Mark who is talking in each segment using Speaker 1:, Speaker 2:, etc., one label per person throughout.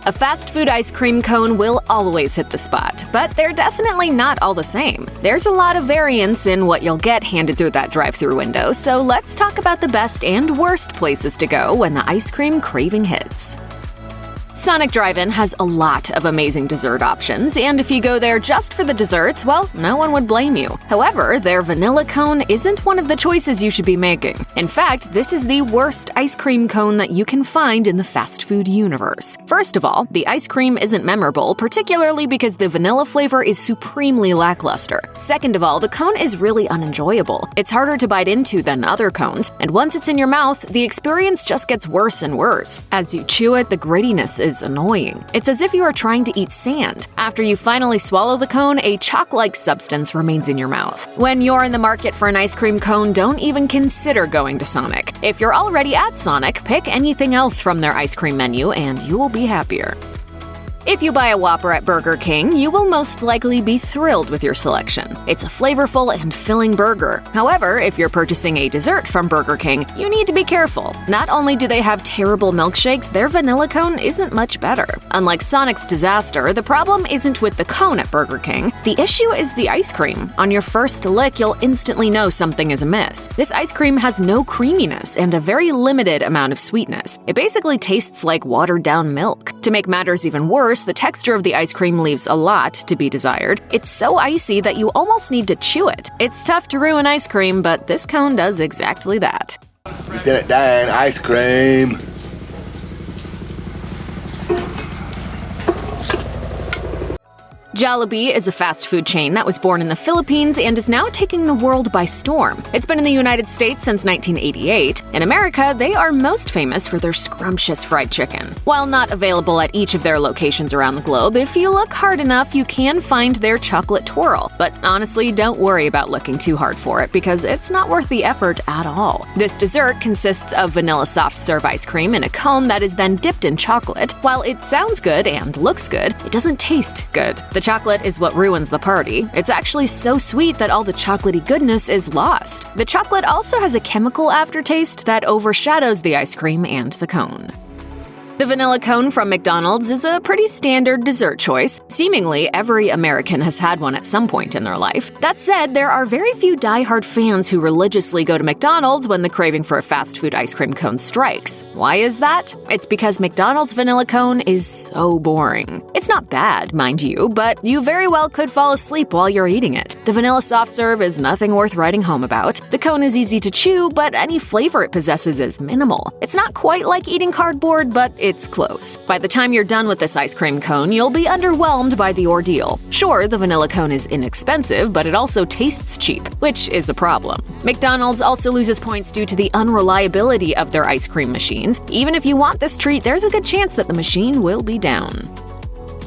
Speaker 1: A fast food ice cream cone will always hit the spot, but they're definitely not all the same. There's a lot of variance in what you'll get handed through that drive-thru window, so let's talk about the best and worst places to go when the ice cream craving hits. Sonic Drive-In has a lot of amazing dessert options, and if you go there just for the desserts, well, no one would blame you. However, their vanilla cone isn't one of the choices you should be making. In fact, this is the worst ice cream cone that you can find in the fast food universe. First of all, the ice cream isn't memorable, particularly because the vanilla flavor is supremely lackluster. Second of all, the cone is really unenjoyable. It's harder to bite into than other cones, and once it's in your mouth, the experience just gets worse and worse. As you chew it, the grittiness is annoying. It's as if you are trying to eat sand. After you finally swallow the cone, a chalk-like substance remains in your mouth. When you're in the market for an ice cream cone, don't even consider going to Sonic. If you're already at Sonic, pick anything else from their ice cream menu and you will be happier. If you buy a Whopper at Burger King, you will most likely be thrilled with your selection. It's a flavorful and filling burger. However, if you're purchasing a dessert from Burger King, you need to be careful. Not only do they have terrible milkshakes, their vanilla cone isn't much better. Unlike Sonic's disaster, the problem isn't with the cone at Burger King. The issue is the ice cream. On your first lick, you'll instantly know something is amiss. This ice cream has no creaminess and a very limited amount of sweetness. It basically tastes like watered-down milk. To make matters even worse, the texture of the ice cream leaves a lot to be desired. It's so icy that you almost need to chew it. It's tough to ruin ice cream, but this cone does exactly that.
Speaker 2: Lieutenant Dan, ice cream.
Speaker 1: Jollibee is a fast food chain that was born in the Philippines and is now taking the world by storm. It's been in the United States since 1988. In America, they are most famous for their scrumptious fried chicken. While not available at each of their locations around the globe, if you look hard enough, you can find their chocolate twirl. But honestly, don't worry about looking too hard for it because it's not worth the effort at all. This dessert consists of vanilla soft serve ice cream in a cone that is then dipped in chocolate. While it sounds good and looks good, it doesn't taste good. The chocolate is what ruins the party. It's actually so sweet that all the chocolatey goodness is lost. The chocolate also has a chemical aftertaste that overshadows the ice cream and the cone. The vanilla cone from McDonald's is a pretty standard dessert choice. Seemingly, every American has had one at some point in their life. That said, there are very few die-hard fans who religiously go to McDonald's when the craving for a fast food ice cream cone strikes. Why is that? It's because McDonald's vanilla cone is so boring. It's not bad, mind you, but you very well could fall asleep while you're eating it. The vanilla soft serve is nothing worth writing home about. The cone is easy to chew, but any flavor it possesses is minimal. It's not quite like eating cardboard, but it's close. By the time you're done with this ice cream cone, you'll be underwhelmed by the ordeal. Sure, the vanilla cone is inexpensive, but it also tastes cheap, which is a problem. McDonald's also loses points due to the unreliability of their ice cream machines. Even if you want this treat, there's a good chance that the machine will be down.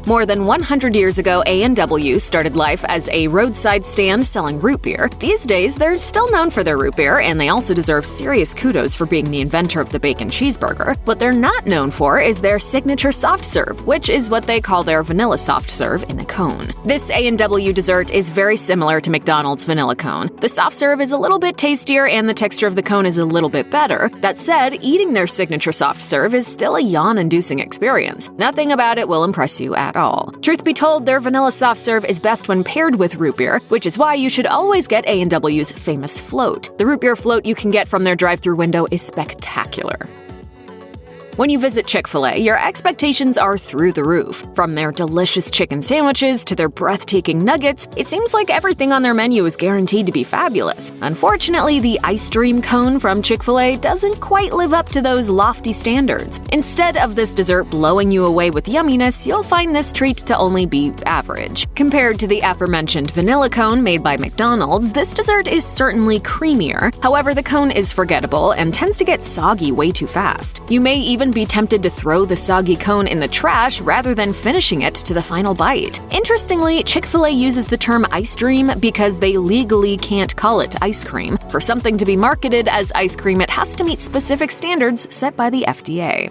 Speaker 1: More than 100 years ago, A&W started life as a roadside stand selling root beer. These days, they're still known for their root beer, and they also deserve serious kudos for being the inventor of the bacon cheeseburger. What they're not known for is their signature soft serve, which is what they call their vanilla soft serve in a cone. This A&W dessert is very similar to McDonald's vanilla cone. The soft serve is a little bit tastier, and the texture of the cone is a little bit better. That said, eating their signature soft serve is still a yawn-inducing experience. Nothing about it will impress you at all. Truth be told, their vanilla soft serve is best when paired with root beer, which is why you should always get A&W's famous float. The root beer float you can get from their drive-thru window is spectacular. When you visit Chick-fil-A, your expectations are through the roof. From their delicious chicken sandwiches to their breathtaking nuggets, it seems like everything on their menu is guaranteed to be fabulous. Unfortunately, the Icedream cone from Chick-fil-A doesn't quite live up to those lofty standards. Instead of this dessert blowing you away with yumminess, you'll find this treat to only be average. Compared to the aforementioned vanilla cone made by McDonald's, this dessert is certainly creamier. However, the cone is forgettable and tends to get soggy way too fast. You may even be tempted to throw the soggy cone in the trash rather than finishing it to the final bite. Interestingly, Chick-fil-A uses the term Icedream because they legally can't call it ice cream. For something to be marketed as ice cream, it has to meet specific standards set by the FDA.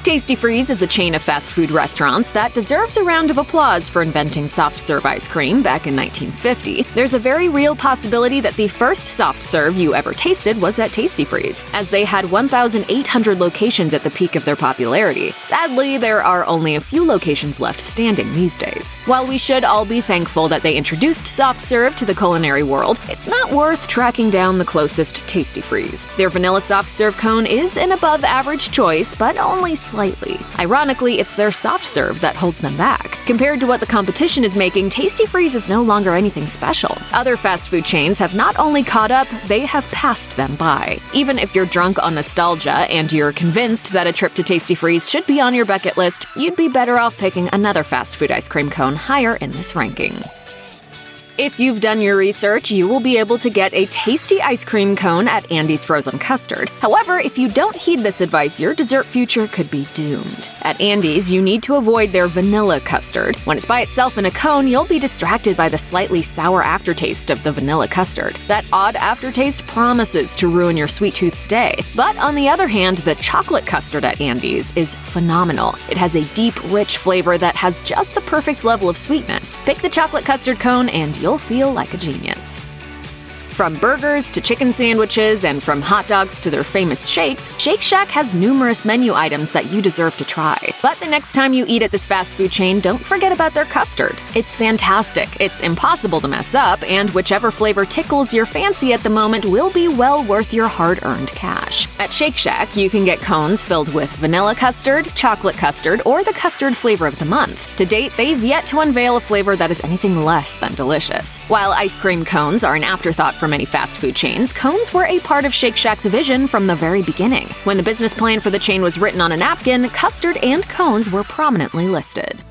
Speaker 1: Tastee Freez is a chain of fast food restaurants that deserves a round of applause for inventing soft-serve ice cream back in 1950. There's a very real possibility that the first soft-serve you ever tasted was at Tastee Freez, as they had 1,800 locations at the peak of their popularity. Sadly, there are only a few locations left standing these days. While we should all be thankful that they introduced soft-serve to the culinary world, it's not worth tracking down the closest Tastee Freez. Their vanilla soft-serve cone is an above-average choice, but only slightly. Ironically, it's their soft serve that holds them back. Compared to what the competition is making, Tastee Freez is no longer anything special. Other fast food chains have not only caught up, they have passed them by. Even if you're drunk on nostalgia and you're convinced that a trip to Tastee Freez should be on your bucket list, you'd be better off picking another fast food ice cream cone higher in this ranking. If you've done your research, you will be able to get a tasty ice cream cone at Andy's Frozen Custard. However, if you don't heed this advice, your dessert future could be doomed. At Andy's, you need to avoid their vanilla custard. When it's by itself in a cone, you'll be distracted by the slightly sour aftertaste of the vanilla custard. That odd aftertaste promises to ruin your sweet tooth stay. But on the other hand, the chocolate custard at Andy's is phenomenal. It has a deep, rich flavor that has just the perfect level of sweetness. Pick the chocolate custard cone and you'll feel like a genius. From burgers to chicken sandwiches and from hot dogs to their famous shakes, Shake Shack has numerous menu items that you deserve to try. But the next time you eat at this fast food chain, don't forget about their custard. It's fantastic, it's impossible to mess up, and whichever flavor tickles your fancy at the moment will be well worth your hard-earned cash. At Shake Shack, you can get cones filled with vanilla custard, chocolate custard, or the custard flavor of the month. To date, they've yet to unveil a flavor that is anything less than delicious. While ice cream cones are an afterthought for many fast food chains, cones were a part of Shake Shack's vision from the very beginning. When the business plan for the chain was written on a napkin, custard and cones were prominently listed.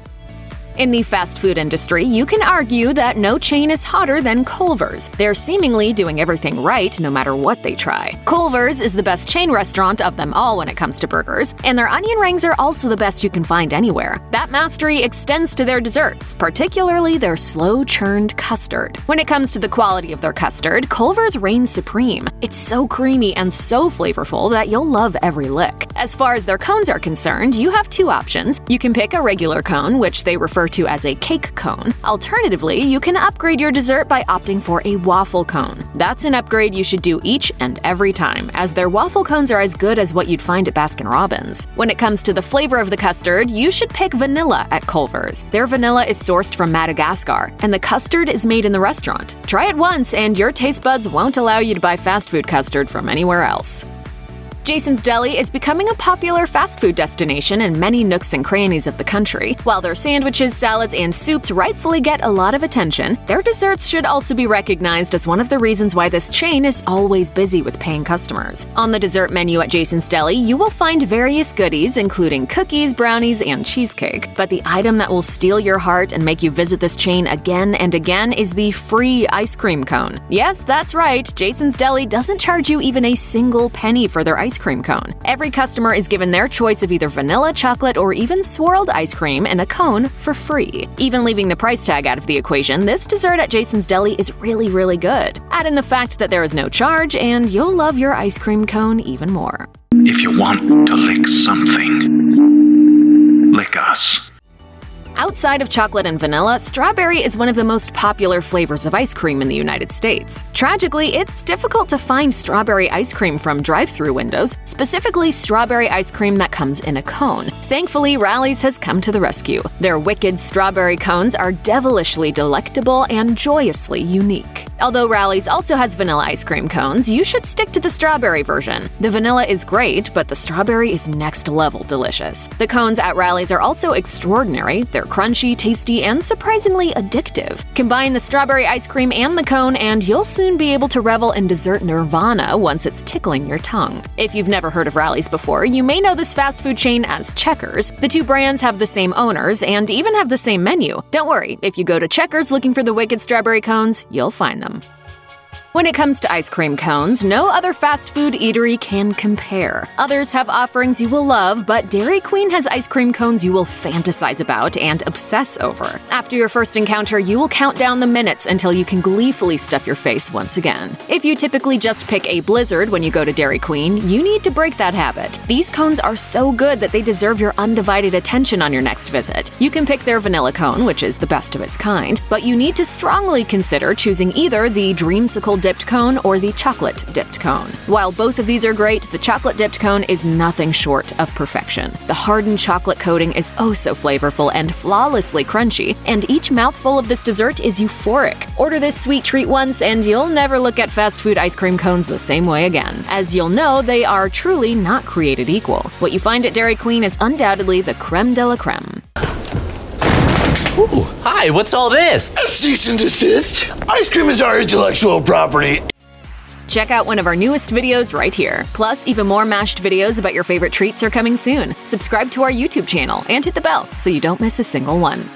Speaker 1: In the fast food industry, you can argue that no chain is hotter than Culver's. They're seemingly doing everything right no matter what they try. Culver's is the best chain restaurant of them all when it comes to burgers, and their onion rings are also the best you can find anywhere. That mastery extends to their desserts, particularly their slow-churned custard. When it comes to the quality of their custard, Culver's reigns supreme. It's so creamy and so flavorful that you'll love every lick. As far as their cones are concerned, you have two options. You can pick a regular cone, which they refer to as a cake cone. Alternatively, you can upgrade your dessert by opting for a waffle cone. That's an upgrade you should do each and every time, as their waffle cones are as good as what you'd find at Baskin-Robbins. When it comes to the flavor of the custard, you should pick vanilla at Culver's. Their vanilla is sourced from Madagascar, and the custard is made in the restaurant. Try it once, and your taste buds won't allow you to buy fast food custard from anywhere else. Jason's Deli is becoming a popular fast food destination in many nooks and crannies of the country. While their sandwiches, salads, and soups rightfully get a lot of attention, their desserts should also be recognized as one of the reasons why this chain is always busy with paying customers. On the dessert menu at Jason's Deli, you will find various goodies, including cookies, brownies, and cheesecake. But the item that will steal your heart and make you visit this chain again and again is the free ice cream cone. Yes, that's right, Jason's Deli doesn't charge you even a single penny for their ice cream cone. Every customer is given their choice of either vanilla, chocolate, or even swirled ice cream in a cone for free. Even leaving the price tag out of the equation, this dessert at Jason's Deli is really good. Add in the fact that there is no charge, and you'll love your ice cream cone even more.
Speaker 3: If you want to lick something, lick us.
Speaker 1: Outside of chocolate and vanilla, strawberry is one of the most popular flavors of ice cream in the United States. Tragically, it's difficult to find strawberry ice cream from drive-thru windows, specifically strawberry ice cream that comes in a cone. Thankfully, Rally's has come to the rescue. Their wicked strawberry cones are devilishly delectable and joyously unique. Although Rally's also has vanilla ice cream cones, you should stick to the strawberry version. The vanilla is great, but the strawberry is next-level delicious. The cones at Rally's are also extraordinary. They're crunchy, tasty, and surprisingly addictive. Combine the strawberry ice cream and the cone, and you'll soon be able to revel in dessert nirvana once it's tickling your tongue. If you've never heard of Rally's before, you may know this fast food chain as Checkers. The two brands have the same owners and even have the same menu. Don't worry, if you go to Checkers looking for the wicked strawberry cones, you'll find them. When it comes to ice cream cones, no other fast food eatery can compare. Others have offerings you will love, but Dairy Queen has ice cream cones you will fantasize about and obsess over. After your first encounter, you will count down the minutes until you can gleefully stuff your face once again. If you typically just pick a Blizzard when you go to Dairy Queen, you need to break that habit. These cones are so good that they deserve your undivided attention on your next visit. You can pick their vanilla cone, which is the best of its kind, but you need to strongly consider choosing either the Dreamsicle dipped cone or the chocolate dipped cone. While both of these are great, the chocolate dipped cone is nothing short of perfection. The hardened chocolate coating is oh so flavorful and flawlessly crunchy, and each mouthful of this dessert is euphoric. Order this sweet treat once and you'll never look at fast food ice cream cones the same way again. As you'll know, they are truly not created equal. What you find at Dairy Queen is undoubtedly the creme de la creme.
Speaker 4: Ooh, hi, what's all this?
Speaker 2: A cease and desist. Ice cream is our intellectual property.
Speaker 1: Check out one of our newest videos right here. Plus, even more mashed videos about your favorite treats are coming soon. Subscribe to our YouTube channel and hit the bell so you don't miss a single one.